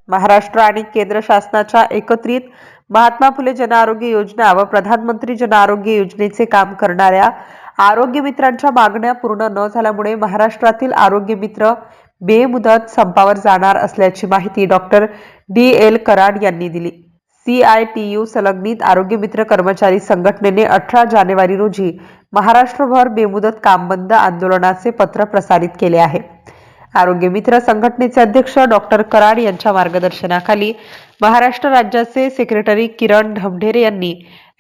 महाराष्ट्र आणि केंद्र शासनाच्या एकत्रित महात्मा फुले जनआरोग्य योजना व प्रधानमंत्री जनआरोग्य योजनेचे काम करणाऱ्या आरोग्य मित्रांच्या मागण्या पूर्ण न झाल्यामुळे महाराष्ट्रातील आरोग्य मित्र बेमुदत संपावर जाणार असल्याची माहिती डॉक्टर DL कराड यांनी दिली। CITU संलग्नित आरोग्य मित्र कर्मचारी संघटनेने 18 जानेवारी रोजी महाराष्ट्रभर बेमुदत काम बंद आंदोलनाचे पत्र प्रसारित केले आहे। आरोग्य मित्र संघटनेचे अध्यक्ष डॉक्टर कराड यांच्या मार्गदर्शनाखाली महाराष्ट्र राज्याचे सेक्रेटरी किरण ढमढेरे यांनी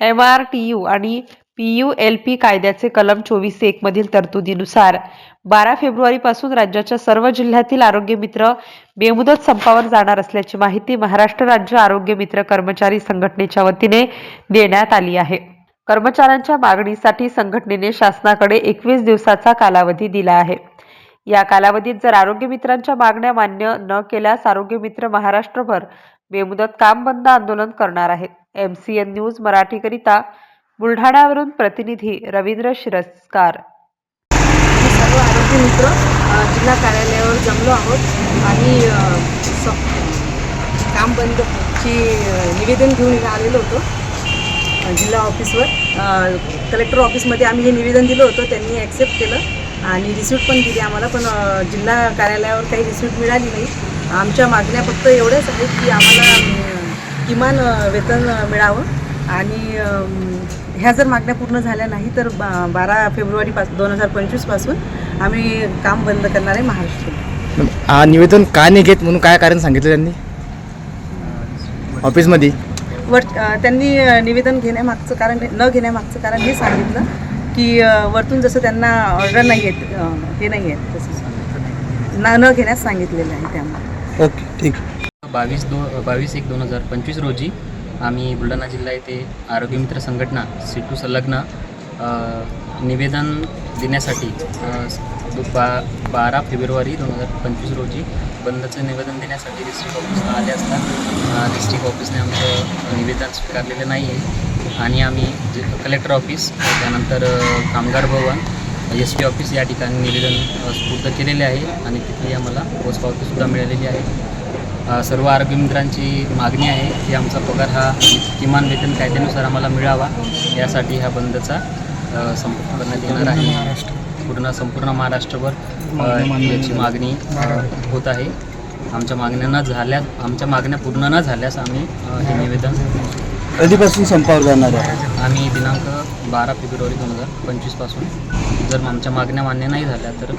MRTU आणि PULP कायद्याचे कलम 24(1) मधील तरतुदीनुसार 12 फेब्रुवारी पासून राज्याच्या सर्व जिल्ह्यातील आरोग्य मित्र बेमुदत संपावर जाणार असल्याची माहिती महाराष्ट्र राज्य आरोग्य मित्र कर्मचारी संघटनेच्या वतीने देण्यात आली आहे। कर्मचाऱ्यांच्या मागणीसाठी संघटनेने शासनाकडे 21 दिवसाचा कालावधी दिला आहे। या कालावधीत जर आरोग्य मित्रांच्या मागण्या मान्य न केल्यास आरोग्य मित्र महाराष्ट्रभर बेमुदत काम बंद आंदोलन करणार आहेत। MCN न्यूज मराठीकरिता बुलढाण्यावरून प्रतिनिधी रवींद्र शिरस्कार। सर्व आरोग्य मित्र जिल्हा कार्यालयावर जमलो आहोत आणि काम बंदची निवेदन घेऊन आलेलो होतो जिल्हा ऑफिसवर। कलेक्टर ऑफिसमध्ये आम्ही हे निवेदन दिलं होतं, त्यांनी ॲक्सेप्ट केलं आणि रिसिप्ट पण दिली आम्हाला, पण जिल्हा कार्यालयावर काही रिसिप्ट मिळाली नाही। आमच्या मागण्या फक्त एवढ्याच आहेत की आम्हाला किमान वेतन मिळावं आणि ह्या जर मागण्या पूर्ण झाल्या नाही तर 12 फेब्रुवारी 2025 पासून आम्ही काम बंद करणार आहे महाराष्ट्र। निवेदन का नाही घेत म्हणून काय कारण सांगितलं त्यांनी ऑफिसमध्ये? त्यांनी निवेदन घेण्यामागचं कारण न घेण्यामागचं कारण हे सांगितलं की वरतून जसं त्यांना ऑर्डर नाही आहेत हे नाही आहेत तसं न घेण्यास सांगितलेलं आहे त्यामुळे। ओके, ठीक। 22/1/2025 रोजी आम्ही बुलढाणा जिल्हा येथे आरोग्य मित्र संघटना CITU संलग्न निवेदन देण्यासाठी 12 फेब्रुवारी 2025 रोजी बंदचं निवेदन देण्यासाठी डिस्ट्रिक्ट ऑफिसला आले असता डिस्ट्रिक्ट ऑफिसने आमचं निवेदन स्वीकारलेलं नाही आहे आणि आम्ही कलेक्टर ऑफिस त्यानंतर कामगार भवन SP ऑफिस या ठिकाणी निवेदन स्फूर्त केलेले आहे आणि तिथे आम्हाला पोस्ट पावतीसुद्धा मिळालेली आहे। सर्व आरोग्य मित्रांची मागणी आहे की आमचा पगार हा किमान वेतन कायद्यानुसार आम्हाला मिळावा, यासाठी हा बंदचा संप करण्यात येणार आहे। संपूर्ण महाराष्ट्रभर याची मागणी होत आहे। आमच्या मागण्या पूर्ण न झाल्यास आम्ही हे निवेदन कधीपासून संपावर जाणार आहे? आम्ही दिनांक 12 फेब्रुवारी 2025 पासून जर आमच्या मागण्या मान्य नाही झाल्या तर